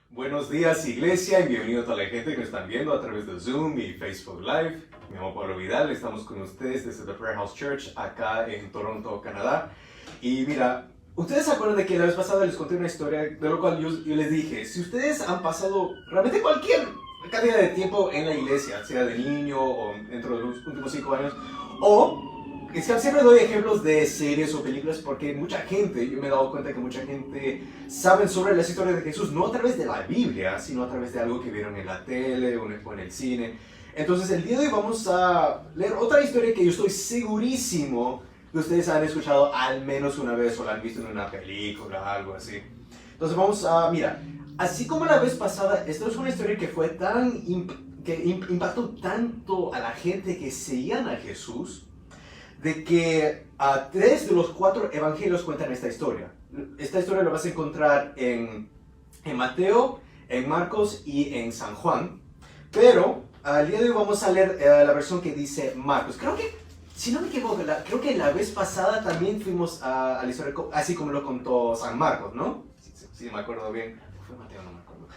Buenos días, iglesia, y bienvenido a toda la gente que nos están viendo a través de Zoom y Facebook Live. Me llamo Pablo Vidal, estamos con ustedes desde The Prayer House Church acá en Toronto, Canadá. Y mira, ¿ustedes se acuerdan de que la vez pasada les conté una historia de lo cual yo les dije, si ustedes han pasado realmente cualquier cantidad de tiempo en la iglesia, sea de niño o dentro de los últimos 5 años, o que siempre doy ejemplos de series o películas porque mucha gente, yo me he dado cuenta que mucha gente sabe sobre las historias de Jesús no a través de la Biblia, sino a través de algo que vieron en la tele o en el cine. Entonces el día de hoy vamos a leer otra historia que yo estoy segurísimo que ustedes han escuchado al menos una vez o la han visto en una película o algo así. Entonces vamos a, mira, así como la vez pasada, esta es una historia que fue que impactó tanto a la gente que seguían a Jesús, de que 3 de los 4 evangelios cuentan esta historia. Esta historia la vas a encontrar en Mateo, en Marcos y en San Juan. Pero al día de hoy vamos a leer la versión que dice Marcos. Creo que, si no me equivoco, creo que la vez pasada también fuimos a la historia así como lo contó San Marcos, ¿no? Si me acuerdo bien. Fue Mateo, no me acuerdo.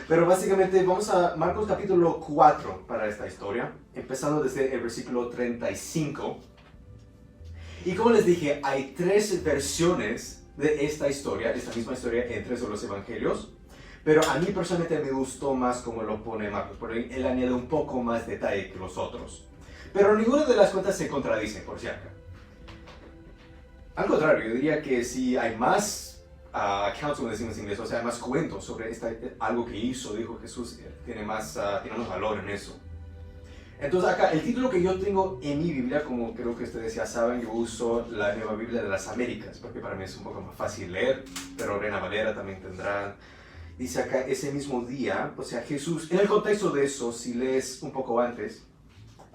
Pero básicamente vamos a Marcos capítulo 4 para esta historia, empezando desde el versículo 35. Y como les dije, hay 3 versiones de esta historia, de esta misma historia en 3 de los evangelios. Pero a mí personalmente me gustó más como lo pone Marcos, porque él añade un poco más detalle que los otros. Pero ninguna de las cuentas se contradice, por si acaso. Al contrario, yo diría que si hay más accounts, como decimos en inglés, o sea, más cuentos sobre algo que hizo, dijo Jesús, tiene más valor en eso. Entonces acá, el título que yo tengo en mi Biblia, como creo que ustedes ya saben, yo uso la Nueva Biblia de las Américas, porque para mí es un poco más fácil leer, pero Reina Valera también tendrá. Dice acá, ese mismo día, o sea, Jesús, en el contexto de eso, si lees un poco antes,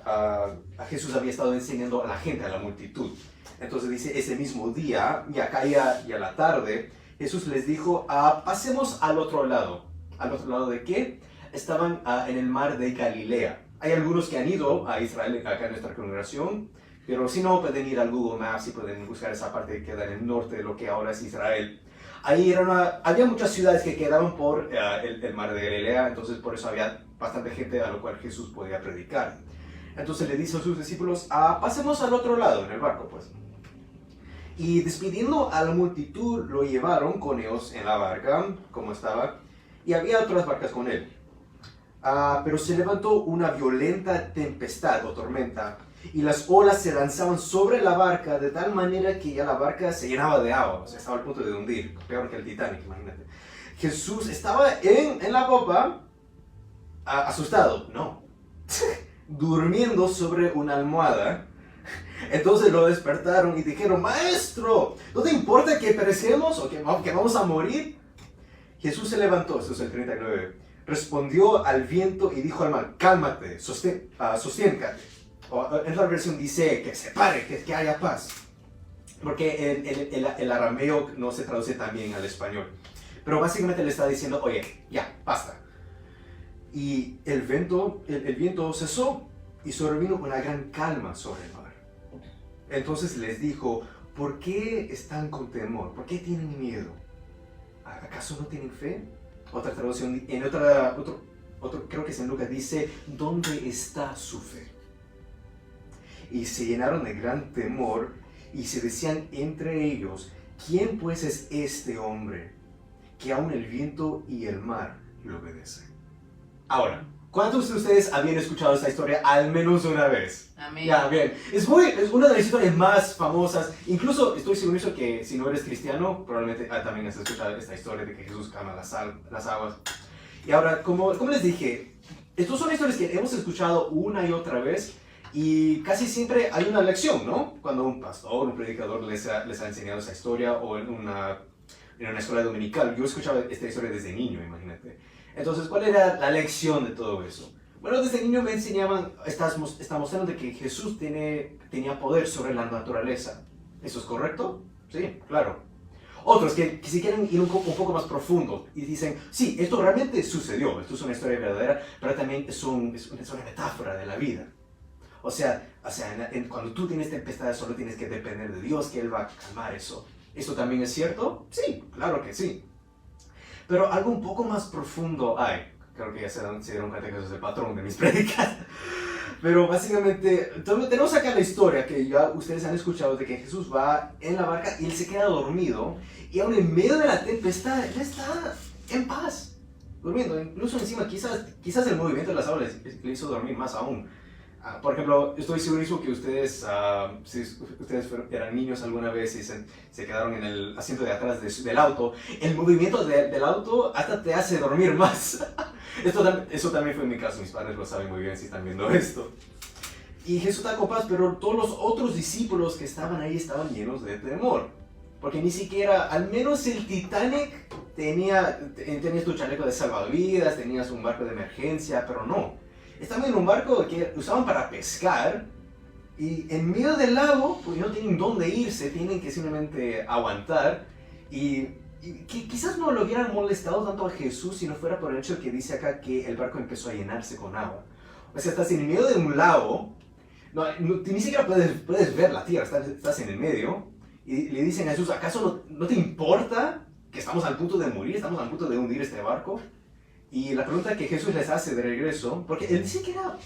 a Jesús había estado enseñando a la gente, a la multitud. Entonces dice, ese mismo día, ya caía ya la tarde, Jesús les dijo, pasemos al otro lado. ¿Al otro lado de qué? Estaban en el mar de Galilea. Hay algunos que han ido a Israel, acá en nuestra congregación, pero si no, pueden ir al Google Maps y pueden buscar esa parte que queda en el norte de lo que ahora es Israel. Ahí había muchas ciudades que quedaban por el mar de Galilea, entonces por eso había bastante gente a lo cual Jesús podía predicar. Entonces le dice a sus discípulos, pasemos al otro lado, en el barco, pues. Y despidiendo a la multitud, lo llevaron con ellos en la barca, como estaba, y había otras barcas con él. Pero se levantó una violenta tempestad o tormenta, y las olas se lanzaban sobre la barca de tal manera que ya la barca se llenaba de agua, o sea, estaba al punto de hundir, peor que el Titanic, imagínate. Jesús estaba en la popa, asustado, no, durmiendo sobre una almohada. Entonces lo despertaron y dijeron, Maestro, ¿no te importa que perecemos o que vamos a morir? Jesús se levantó, eso es el 39. Respondió al viento y dijo al mar, cálmate, sostiéncate. En la versión dice que se pare, que haya paz. Porque el arameo no se traduce tan bien al español. Pero básicamente le está diciendo, oye, ya, basta. Y el viento cesó y sobrevino una gran calma sobre el mar. Entonces les dijo, ¿por qué están con temor? ¿Por qué tienen miedo? ¿Acaso no tienen fe? Otra traducción, en otro creo que es en Lucas, dice, ¿dónde está su fe? Y se llenaron de gran temor y se decían entre ellos, ¿quién pues es este hombre que aun el viento y el mar le obedecen? Ahora, ¿cuántos de ustedes habían escuchado esta historia al menos una vez? Amén. Ya, bien. Es una de las historias más famosas. Incluso estoy seguro que si no eres cristiano, probablemente también has escuchado esta historia de que Jesús calma las aguas. Y ahora, como les dije, estas son historias que hemos escuchado una y otra vez y casi siempre hay una lección, ¿no? Cuando un pastor, un predicador les ha enseñado esa historia o en una escuela dominical. Yo escuchaba esta historia desde niño, imagínate. Entonces, ¿cuál era la lección de todo eso? Bueno, desde niño me enseñaban, está mostrando de que Jesús tenía poder sobre la naturaleza. ¿Eso es correcto? Sí, claro. Otros que si quieren ir un poco más profundo y dicen, sí, esto realmente sucedió, esto es una historia verdadera, pero también es una metáfora de la vida. O sea cuando tú tienes tempestades solo tienes que depender de Dios, que Él va a calmar eso. ¿Esto también es cierto? Sí, claro que sí. Pero algo un poco más profundo hay. Creo que ya se dieron cuenta que eso es el patrón de mis prédicas. Pero básicamente, tenemos acá la historia que ya ustedes han escuchado de que Jesús va en la barca y él se queda dormido. Y aún en medio de la tempestad, él está en paz, durmiendo. Incluso encima, quizás el movimiento de las olas le hizo dormir más aún. Por ejemplo, estoy segurísimo que ustedes, si ustedes eran niños alguna vez y se quedaron en el asiento de atrás del auto, el movimiento del auto hasta te hace dormir más. Eso también fue mi caso, mis padres lo saben muy bien si están viendo esto. Y Jesús está con paz, pero todos los otros discípulos que estaban ahí estaban llenos de temor. Porque ni siquiera, al menos el Titanic tenías tu chaleco de salvavidas, tenías un barco de emergencia, pero no. Estaban en un barco que usaban para pescar y en medio del lago, pues no tienen dónde irse, tienen que simplemente aguantar. Y quizás no lo hubieran molestado tanto a Jesús si no fuera por el hecho de que dice acá que el barco empezó a llenarse con agua. O sea, estás en el medio de un lago, ni siquiera puedes ver la tierra, estás en el medio. Y le dicen a Jesús, ¿acaso no te importa que estamos al punto de morir, estamos al punto de hundir este barco? Y la pregunta que Jesús les hace de regreso, porque él dice que era...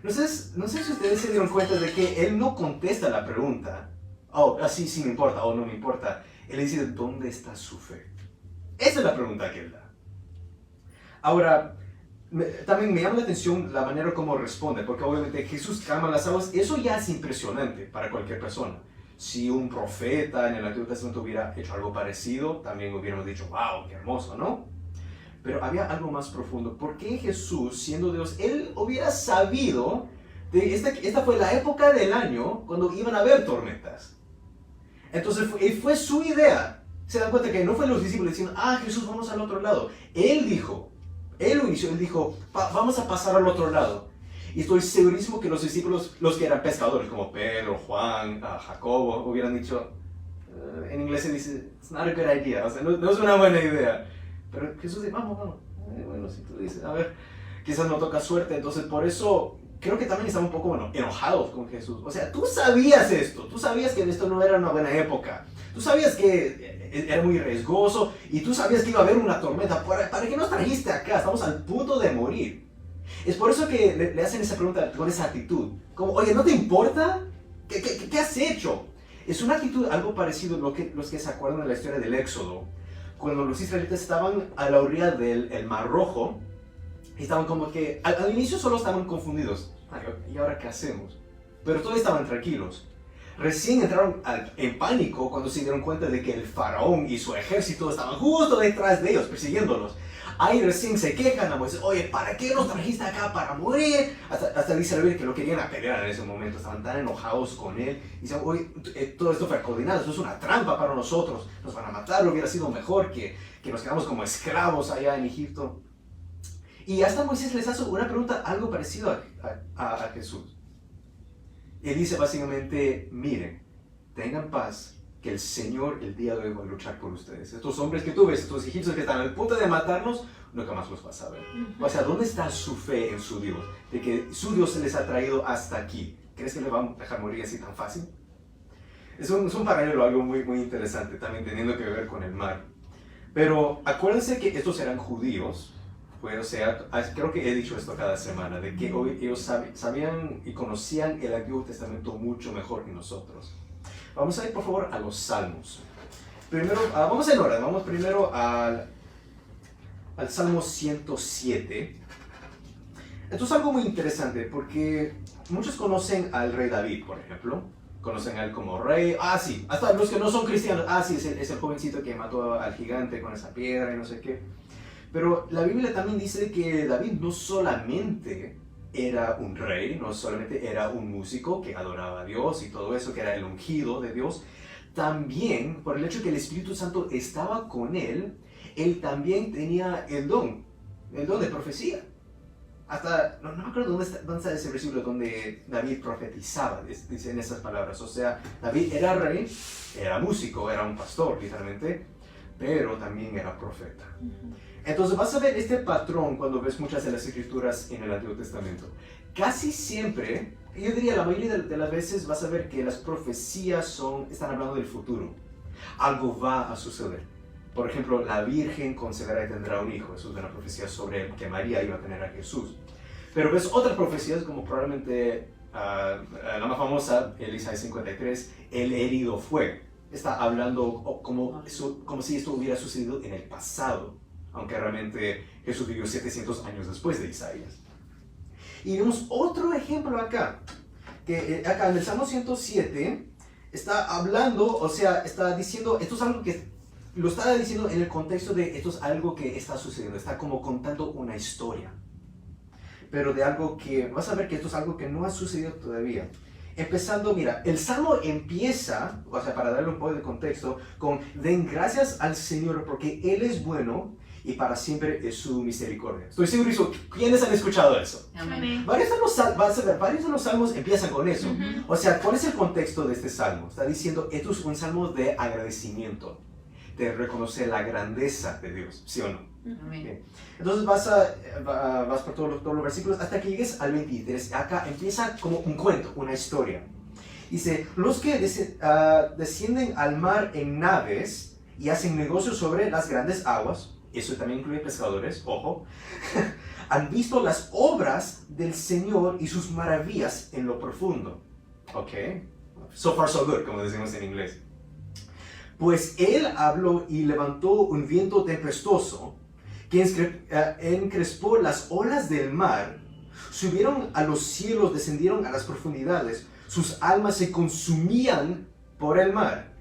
No sé si ustedes se dieron cuenta de que él no contesta la pregunta. Sí me importa, no me importa. Él dice, ¿dónde está su fe? Esa es la pregunta que él da. Ahora, también me llama la atención la manera como responde, porque obviamente Jesús calma las aguas. Eso ya es impresionante para cualquier persona. Si un profeta en el Antiguo Testamento hubiera hecho algo parecido, también hubiéramos dicho, wow, qué hermoso, ¿no? Pero había algo más profundo. ¿Por qué Jesús, siendo Dios, él hubiera sabido de esta fue la época del año cuando iban a haber tormentas? Entonces fue su idea. Se dan cuenta que no fue los discípulos diciendo, Jesús, vamos al otro lado. Él lo inició, él dijo, vamos a pasar al otro lado. Y estoy segurísimo que los discípulos, los que eran pescadores, como Pedro, Juan, Jacobo, hubieran dicho, en inglés se dice, it's not a good idea, o sea, no es una buena idea. Pero Jesús dice, vamos. Bueno, si tú dices, a ver, quizás no toca suerte. Entonces, por eso, creo que también estaban un poco, enojados con Jesús. O sea, tú sabías esto. Tú sabías que esto no era una buena época. Tú sabías que era muy riesgoso. Y tú sabías que iba a haber una tormenta. ¿Para qué nos trajiste acá? Estamos al punto de morir. Es por eso que le hacen esa pregunta con esa actitud. Como, oye, ¿no te importa? ¿Qué has hecho? Es una actitud algo parecido a los que se acuerdan de la historia del Éxodo. Cuando los israelitas estaban a la orilla del Mar Rojo, estaban como que, al inicio solo estaban confundidos. ¿Y ahora qué hacemos? Pero todos estaban tranquilos. Recién entraron en pánico cuando se dieron cuenta de que el faraón y su ejército estaban justo detrás de ellos, persiguiéndolos. Ahí recién se quejan a Moisés, oye, ¿para qué nos trajiste acá para morir? Hasta dice la Biblia que lo querían apedrear en ese momento, estaban tan enojados con él. Y dicen, oye, todo esto fue coordinado, esto es una trampa para nosotros, nos van a matar, hubiera sido mejor que nos quedamos como esclavos allá en Egipto. Y hasta Moisés les hace una pregunta algo parecido a Jesús. Él dice básicamente, miren, tengan paz, que el Señor el día de hoy va a luchar por ustedes. Estos hombres que tú ves, estos egipcios que están al punto de matarnos, nunca más los vas a ver. O sea, ¿dónde está su fe en su Dios? De que su Dios se les ha traído hasta aquí. ¿Crees que le van a dejar morir así tan fácil? Es un paralelo, algo muy, muy interesante, también teniendo que ver con el mar. Pero acuérdense que estos eran judíos. O sea, creo que he dicho esto cada semana, de que ellos sabían y conocían el Antiguo Testamento mucho mejor que nosotros. Vamos a ir por favor a los Salmos. Primero, vamos en orden, vamos primero al Salmo 107. Esto es algo muy interesante porque muchos conocen al rey David, por ejemplo. Conocen a él como rey. Sí, hasta los que no son cristianos. Sí, es el jovencito que mató al gigante con esa piedra y no sé qué. Pero la Biblia también dice que David no solamente era un rey, no solamente era un músico que adoraba a Dios y todo eso, que era el ungido de Dios. También, por el hecho que el Espíritu Santo estaba con él también tenía el don de profecía. Hasta, no me acuerdo dónde está ese versículo donde David profetizaba, dicen esas palabras. O sea, David era rey, era músico, era un pastor, literalmente, pero también era profeta. Entonces vas a ver este patrón cuando ves muchas de las escrituras en el Antiguo Testamento. Casi siempre, yo diría la mayoría de las veces, vas a ver que las profecías están hablando del futuro. Algo va a suceder. Por ejemplo, la Virgen conceberá y tendrá un hijo. Eso es una profecía sobre que María iba a tener a Jesús. Pero ves otras profecías como probablemente la más famosa, el Isaías 53, el herido fue. Está hablando como si esto hubiera sucedido en el pasado, aunque realmente Jesús vivió 700 años después de Isaías. Y vemos otro ejemplo acá, que acá en el Salmo 107 está hablando, o sea, está diciendo, esto es algo que lo está diciendo en el contexto de esto es algo que está sucediendo, está como contando una historia, pero de algo que, vas a ver que esto es algo que no ha sucedido todavía. Empezando, mira, el Salmo empieza, o sea, para darle un poco de contexto, con den gracias al Señor porque Él es bueno y para siempre es su misericordia. Estoy seguro que ¿quiénes han escuchado eso? Amén. Varios de los salmos empiezan con eso. O sea, ¿cuál es el contexto de este salmo? Está diciendo, esto es un salmo de agradecimiento, de reconocer la grandeza de Dios, ¿sí o no? Amén. Bien. Entonces vas por todos los versículos hasta que llegues al 23. Acá empieza como un cuento, una historia. Dice, los que descienden al mar en naves y hacen negocios sobre las grandes aguas, eso también incluye pescadores, ojo, han visto las obras del Señor y sus maravillas en lo profundo. Ok, so far so good, como decimos en inglés. Pues Él habló y levantó un viento tempestuoso que encrespó las olas del mar, subieron a los cielos, descendieron a las profundidades, sus almas se consumían por el mar.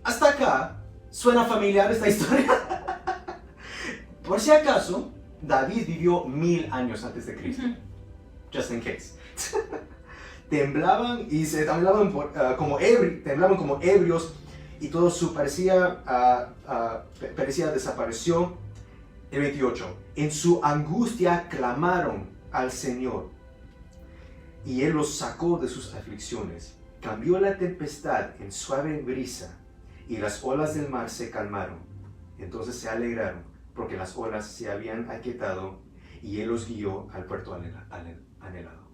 Hasta acá, ¿suena familiar esta historia? Por si acaso, David vivió 1000 años antes de Cristo. Just in case. Temblaban y se temblaban como ebrios y todo su perecía desapareció. El 28. En su angustia clamaron al Señor y Él los sacó de sus aflicciones. Cambió la tempestad en suave brisa y las olas del mar se calmaron. Entonces se alegraron porque las olas se habían aquietado y Él los guió al puerto anhelado.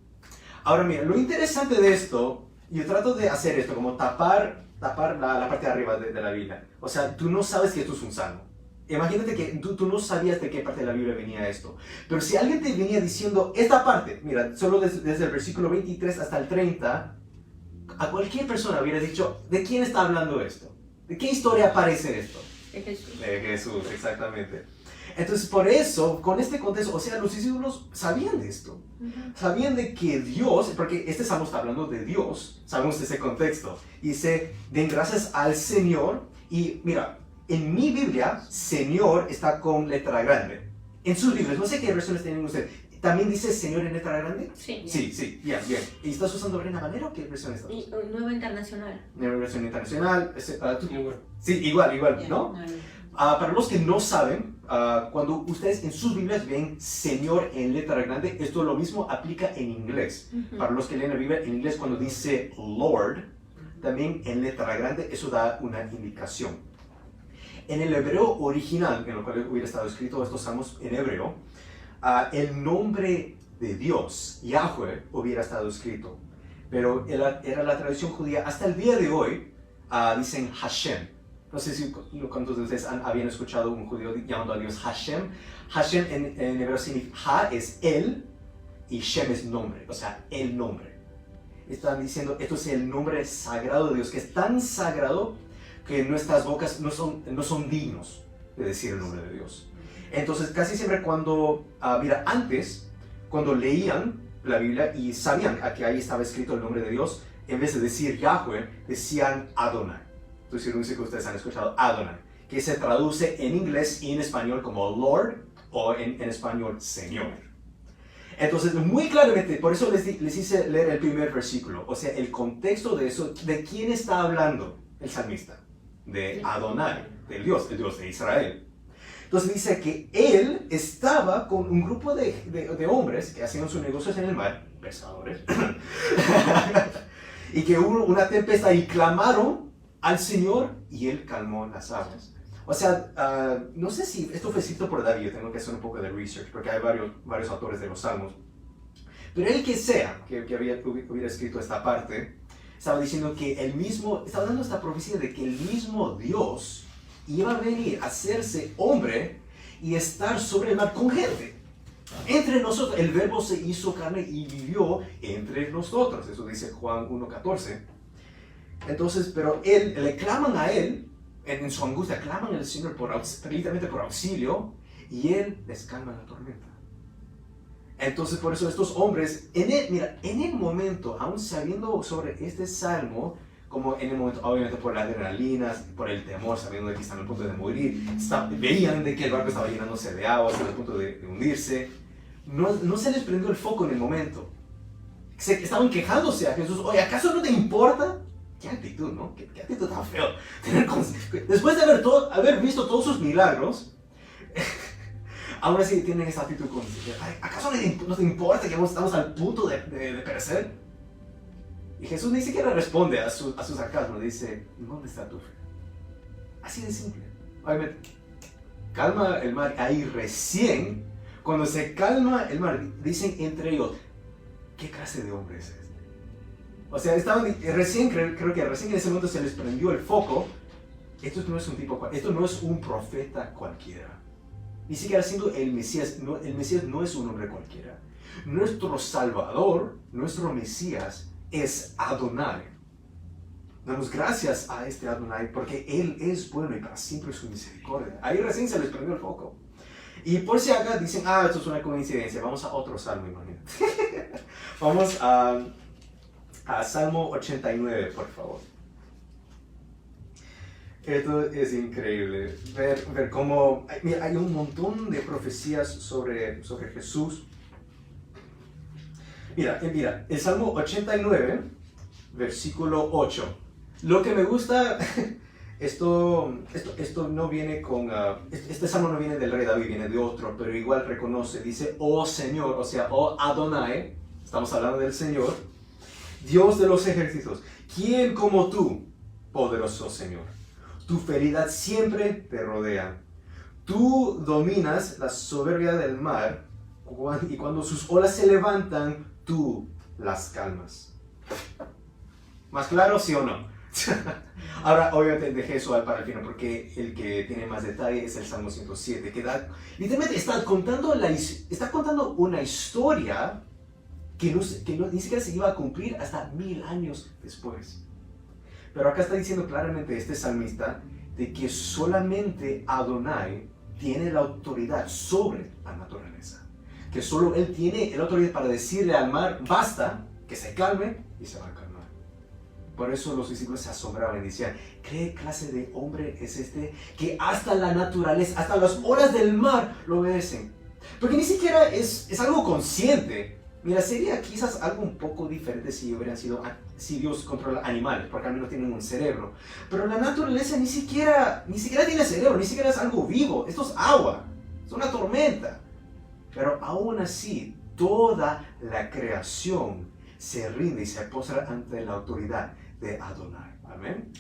Ahora mira, lo interesante de esto, yo trato de hacer esto como tapar la parte de arriba de la Biblia. O sea, tú no sabes que esto es un salmo. Imagínate que tú no sabías de qué parte de la Biblia venía esto. Pero si alguien te venía diciendo esta parte, mira, solo desde el versículo 23 hasta el 30, a cualquier persona hubiera dicho, ¿de quién está hablando esto? ¿De qué historia aparece esto? De Jesús. De Jesús, exactamente. Entonces, por eso, con este contexto, o sea, los discípulos sabían de esto. Sabían de que Dios, porque este salmo está hablando de Dios, sabemos de ese contexto. Dice, den gracias al Señor. Y mira, en mi Biblia, Señor está con letra grande. En sus Biblias, no sé qué versiones tienen ustedes. ¿También dice Señor en letra grande? Sí. Sí, bien. ¿Y estás usando Reina Valera o qué versión estás Y usando? Nueva Internacional. Nueva versión internacional. Sí, igual, ¿no? Para los que no saben, cuando ustedes en sus Biblias ven Señor en letra grande, esto lo mismo aplica en inglés. Para los que leen la Biblia en inglés, cuando dice Lord, también en letra grande, eso da una indicación. En el hebreo original, en lo cual hubiera estado escrito estos salmos en hebreo, el nombre de Dios, Yahweh, hubiera estado escrito. Pero era la tradición judía. Hasta el día de hoy, dicen Hashem. No sé si cuántos de ustedes habían escuchado un judío llamando a Dios Hashem. Hashem en hebreo significa, Ha es Él y Shem es nombre, o sea, el nombre. Están diciendo, esto es el nombre sagrado de Dios, que es tan sagrado que nuestras bocas no son dignos de decir el nombre de Dios. Entonces, casi siempre antes, cuando leían la Biblia y sabían que ahí estaba escrito el nombre de Dios, en vez de decir Yahweh, decían Adonai. Entonces, no sé que ustedes han escuchado Adonai, que se traduce en inglés y en español como Lord o en español Señor. Entonces, muy claramente, por eso les hice leer el primer versículo, o sea, el contexto de eso, ¿de quién está hablando el salmista? De Adonai, el Dios de Israel. Entonces dice que él estaba con un grupo de hombres que hacían sus negocios en el mar, pescadores, y que hubo una tempestad y clamaron al Señor y Él calmó las aguas. O sea, no sé si esto fue escrito por David, tengo que hacer un poco de research porque hay varios autores de los salmos. Pero el que sea que hubiera escrito esta parte, estaba diciendo que estaba dando esta profecía de que el mismo Dios iba a venir a hacerse hombre y estar sobre el mar con gente. Entre nosotros, el verbo se hizo carne y vivió entre nosotros. Eso dice Juan 1:14. Entonces, pero le claman a él, en su angustia, claman al Señor literalmente por auxilio, y él les calma la tormenta. Entonces, por eso estos hombres, en el momento, aún sabiendo sobre este salmo, como en el momento, obviamente por la adrenalina, por el temor, sabiendo de que están al punto de morir, veían de que el barco estaba llenándose de agua, estaba al punto de hundirse, no se les prendió el foco en el momento. Estaban quejándose a Jesús: oye, ¿acaso no te importa? Qué actitud, ¿no? Qué actitud tan feo. Después de haber visto todos sus milagros, aún así tienen esta actitud con: ¿acaso no te importa que estamos al punto de perecer? Y Jesús ni siquiera responde a su sarcasmo, dice: ¿dónde está tu fe? Así de simple. Obviamente, calma el mar. Ahí recién, cuando se calma el mar, dicen entre ellos: ¿qué clase de hombre es este? O sea, creo que recién en ese momento se les prendió el foco. Esto no es un profeta cualquiera. Ni siquiera siendo el Mesías no es un hombre cualquiera. Nuestro Salvador, nuestro Mesías, es Adonai. Damos gracias a este Adonai porque Él es bueno y para siempre su misericordia. Ahí recién se les prendió el foco. Y por si acá dicen: esto es una coincidencia, vamos a otro salmo, imagínate. Vamos a Salmo 89, por favor. Esto es increíble, ver cómo hay un montón de profecías sobre Jesús. Mira, el Salmo 89, versículo 8. Lo que me gusta, esto no viene este salmo no viene del rey David, viene de otro, pero igual reconoce, dice: oh Señor, o sea, oh Adonai, estamos hablando del Señor, Dios de los ejércitos, ¿quién como tú, poderoso Señor? Tu fidelidad siempre te rodea. Tú dominas la soberbia del mar, y cuando sus olas se levantan, tú las calmas. ¿Más claro, sí o no? Ahora, obviamente, dejé eso para el final, porque el que tiene más detalle es el Salmo 107, que literalmente está contando una historia que ni siquiera se iba a cumplir hasta 1000 años después. Pero acá está diciendo claramente este salmista de que solamente Adonai tiene la autoridad sobre la naturaleza. Que solo Él tiene la autoridad para decirle al mar: basta, que se calme, y se va a calmar. Por eso los discípulos se asombraban y decían: ¿qué clase de hombre es este que hasta la naturaleza, hasta las olas del mar lo obedecen? Porque ni siquiera es algo consciente. Mira, sería quizás algo un poco diferente si Dios controla animales, porque al menos tienen un cerebro. Pero la naturaleza ni siquiera tiene cerebro, ni siquiera es algo vivo. Esto es agua, es una tormenta. Pero aún así, toda la creación se rinde y se postra ante la autoridad de Adonai. Amén.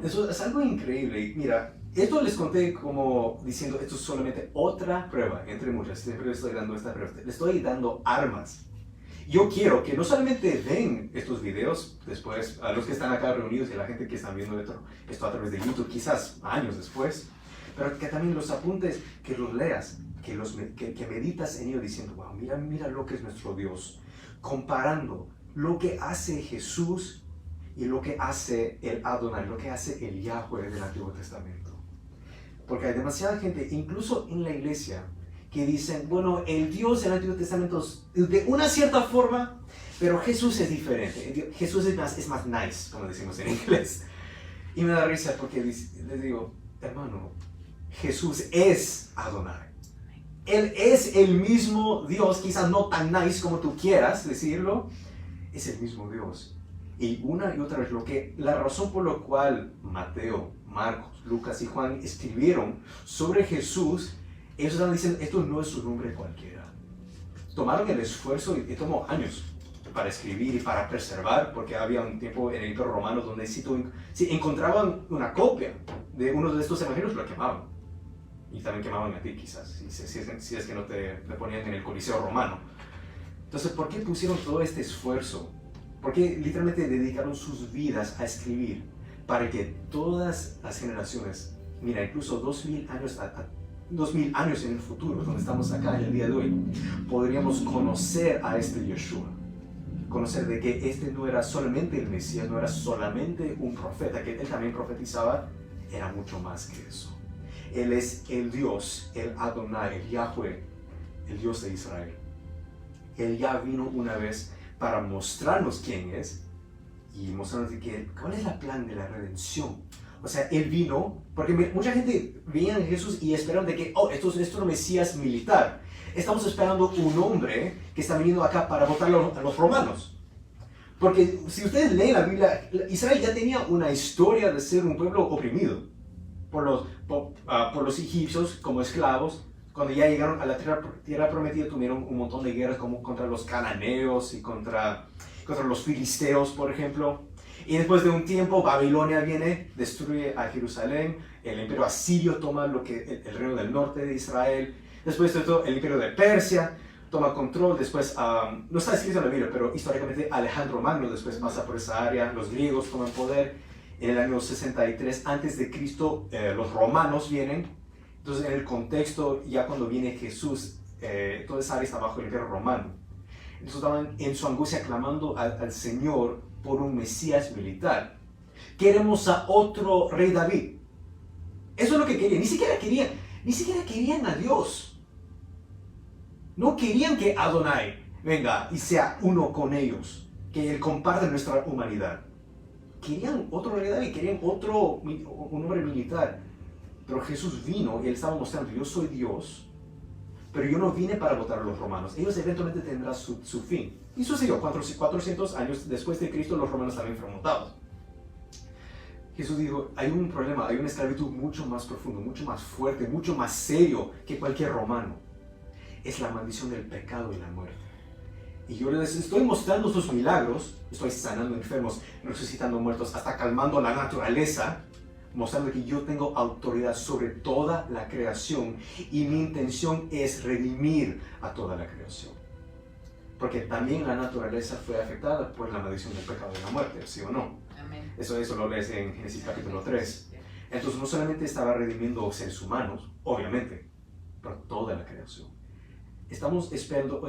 Eso es algo increíble. Y mira, esto les conté como diciendo: esto es solamente otra prueba, entre muchas. Siempre les estoy dando esta prueba. Les estoy dando armas. Yo quiero que no solamente ven estos videos después, a los que están acá reunidos y a la gente que están viendo esto a través de YouTube, quizás años después, pero que también los apuntes, que los leas, que meditas en ello diciendo: wow, mira lo que es nuestro Dios. Comparando lo que hace Jesús y lo que hace el Adonai, lo que hace el Yahweh del Antiguo Testamento. Porque hay demasiada gente, incluso en la iglesia, que dicen: bueno, el Dios del Antiguo Testamento es de una cierta forma, pero Jesús es diferente. Jesús es más nice, como decimos en inglés. Y me da risa porque les digo: hermano, Jesús es Adonai. Él es el mismo Dios, quizás no tan nice como tú quieras decirlo, es el mismo Dios. Y una y otra vez, la razón por la cual Mateo, Marcos, Lucas y Juan escribieron sobre Jesús, ellos están diciendo: esto no es un nombre cualquiera. Tomaron el esfuerzo y tomó años para escribir y para preservar, porque había un tiempo en el Imperio Romano donde si encontraban una copia de uno de estos evangelios, lo quemaban. Y también quemaban a ti, quizás, si es que no te ponían en el Coliseo Romano. Entonces, ¿por qué pusieron todo este esfuerzo? ¿Por qué literalmente dedicaron sus vidas a escribir? Para que todas las generaciones mira, incluso 2000 años, 2000 años en el futuro, donde estamos acá en el día de hoy, podríamos conocer a este Yeshua. Conocer de que este no era solamente el Mesías, no era solamente un profeta, que él también profetizaba, era mucho más que eso. Él es el Dios, el Adonai, el Yahweh, el Dios de Israel. Él ya vino una vez para mostrarnos quién es y mostrarnos de que, cuál es el plan de la redención. O sea, él vino, porque mucha gente veía a Jesús y esperaban de que, esto es un Mesías militar. Estamos esperando un hombre que está viniendo acá para votar a los romanos. Porque si ustedes leen la Biblia, Israel ya tenía una historia de ser un pueblo oprimido por los egipcios como esclavos. Cuando ya llegaron a la tierra prometida, tuvieron un montón de guerras como contra los cananeos y contra los filisteos, por ejemplo. Y después de un tiempo, Babilonia viene, destruye a Jerusalén, el imperio asirio toma el reino del norte de Israel. Después de todo, el imperio de Persia toma control. Después, no está escrito en la Biblia, pero históricamente Alejandro Magno después pasa por esa área. Los griegos toman poder. En el año 63 a.C., los romanos vienen. Entonces, en el contexto, ya cuando viene Jesús, toda esa área está bajo el imperio romano. Entonces estaban en su angustia clamando al Señor por un Mesías militar. Queremos a otro rey David. Eso es lo que querían. Ni siquiera querían a Dios. No querían que Adonai venga y sea uno con ellos, que Él comparte nuestra humanidad. Querían otro rey David, querían un hombre militar. Pero Jesús vino y Él estaba mostrando, yo soy Dios, pero yo no vine para votar a los romanos. Ellos eventualmente tendrán su fin. Y sucedió, 400 años después de Cristo, los romanos también fueron votados. Jesús dijo, hay un problema, hay una esclavitud mucho más profunda, mucho más fuerte, mucho más serio que cualquier romano. Es la maldición del pecado y la muerte. Y yo les estoy mostrando sus milagros, estoy sanando enfermos, resucitando muertos, hasta calmando la naturaleza, mostrando que yo tengo autoridad sobre toda la creación y mi intención es redimir a toda la creación. Porque también la naturaleza fue afectada por la maldición del pecado y la muerte, ¿sí o no? Amén. Eso lo lees en Génesis capítulo 3. Entonces no solamente estaba redimiendo seres humanos, obviamente, pero toda la creación. Estamos esperando,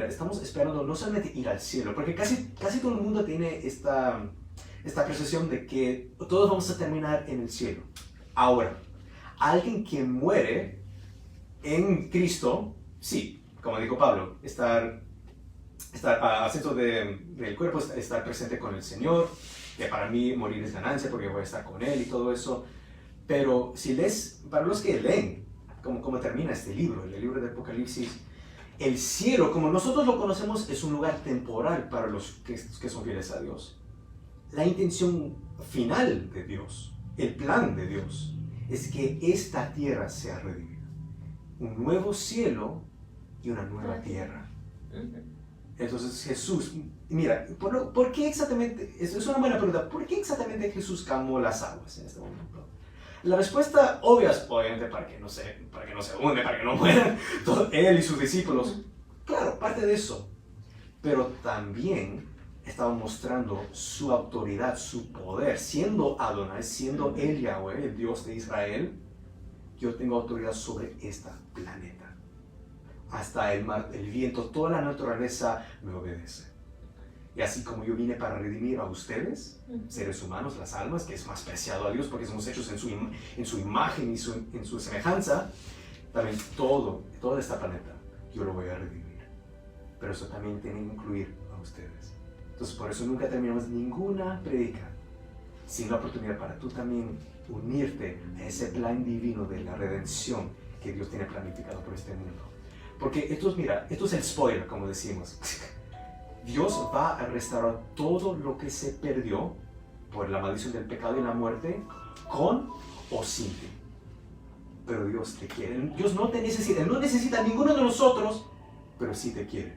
estamos esperando no solamente ir al cielo, porque casi todo el mundo tiene esta percepción de que todos vamos a terminar en el cielo. Ahora, alguien que muere en Cristo, sí, como dijo Pablo, estar al centro del cuerpo, estar presente con el Señor, que para mí morir es ganancia porque voy a estar con Él y todo eso. Pero para los que leen, cómo termina este libro, el libro de Apocalipsis, el cielo, como nosotros lo conocemos, es un lugar temporal para los que son fieles a Dios. La intención final de Dios, el plan de Dios, es que esta tierra sea redimida. Un nuevo cielo y una nueva tierra. Entonces Jesús, mira, ¿por qué exactamente? Es una buena pregunta. ¿Por qué exactamente Jesús calmó las aguas en este momento? La respuesta obvia es obviamente para que no se hunde, para que no mueran él y sus discípulos. Claro, parte de eso. Pero también estaba mostrando su autoridad, su poder, siendo Adonai, siendo el Yahweh, el Dios de Israel. Yo tengo autoridad sobre este planeta. Hasta el mar, el viento, toda la naturaleza me obedece. Y así como yo vine para redimir a ustedes, seres humanos, las almas, que es más preciado a Dios porque somos hechos en su imagen y en su semejanza, también todo este planeta yo lo voy a redimir. Pero eso también tiene que incluir a ustedes. Entonces por eso nunca terminamos ninguna prédica sin la oportunidad para tú también unirte a ese plan divino de la redención que Dios tiene planificado por este mundo. Porque esto es el spoiler, como decimos. Dios va a restaurar todo lo que se perdió por la maldición del pecado y la muerte, con o sin ti. Pero Dios te quiere. Dios no te necesita. Él no necesita a ninguno de nosotros, pero sí te quiere.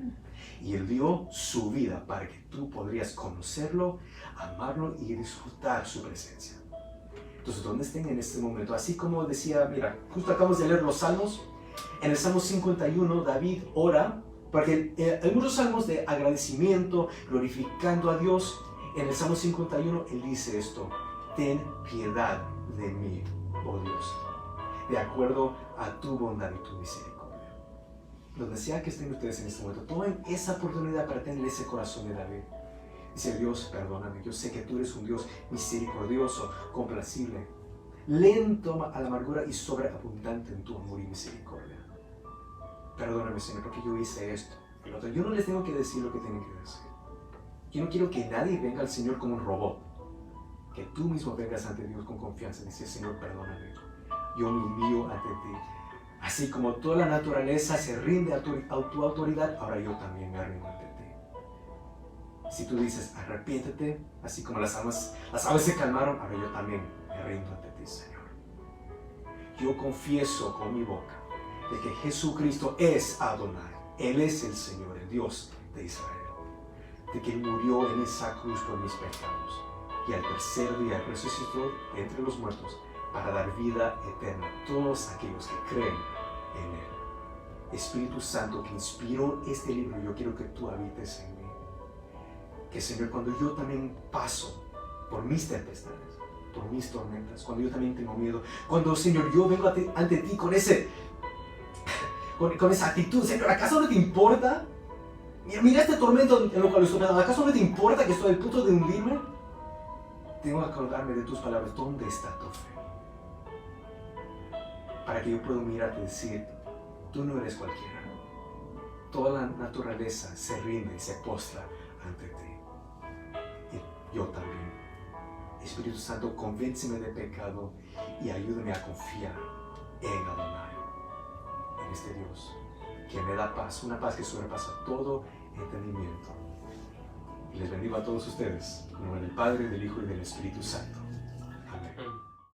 Y Él dio su vida para que tú podrías conocerlo, amarlo y disfrutar su presencia. Entonces, ¿dónde estén en este momento? Así como decía, mira, justo acabamos de leer los Salmos. En el Salmo 51, David ora, porque hay muchos salmos de agradecimiento, glorificando a Dios. En el Salmo 51, él dice esto: ten piedad de mí, oh Dios, de acuerdo a tu bondad y tu misericordia. Donde sea que estén ustedes en este momento, tomen esa oportunidad para tener ese corazón de David. Dice: Dios, perdóname, yo sé que tú eres un Dios misericordioso, complacible, lento a la amargura y sobreabundante en tu amor y misericordia. Perdóname, Señor, porque yo hice esto y lo otro. Yo no les tengo que decir lo que tienen que decir. Yo no quiero que nadie venga al Señor como un robot. Que tú mismo vengas ante Dios con confianza y dices: Señor, perdóname, yo me humillo ante ti. Así como toda la naturaleza se rinde a tu autoridad, ahora yo también me rindo ante ti. Si tú dices: arrepiéntete, así como las aguas se calmaron, ahora yo también me rindo ante ti, Señor. Yo confieso con mi boca de que Jesucristo es Adonai. Él es el Señor, el Dios de Israel. De que Él murió en esa cruz por mis pecados y al tercer día resucitó de entre los muertos para dar vida eterna a todos aquellos que creen en Él. Espíritu Santo, que inspiró este libro, yo quiero que tú habites en mí. Que, Señor, cuando yo también paso por mis tempestades, por mis tormentas, cuando yo también tengo miedo, cuando, Señor, yo vengo ante ti con esa actitud: Señor, ¿acaso no te importa? Mira este tormento en lo cual estoy pasando. ¿Acaso no te importa que estoy al punto de hundirme? Tengo que acordarme de tus palabras. ¿Dónde está tu fe? Para que yo pueda mirarte y decir: tú no eres cualquiera. Toda la naturaleza se rinde y se postra ante ti. Y yo también. Espíritu Santo, convénceme de pecado y ayúdame a confiar en Adonai, en este Dios que me da paz, una paz que sobrepasa todo entendimiento. Y les bendigo a todos ustedes, en nombre del Padre, del Hijo y del Espíritu Santo.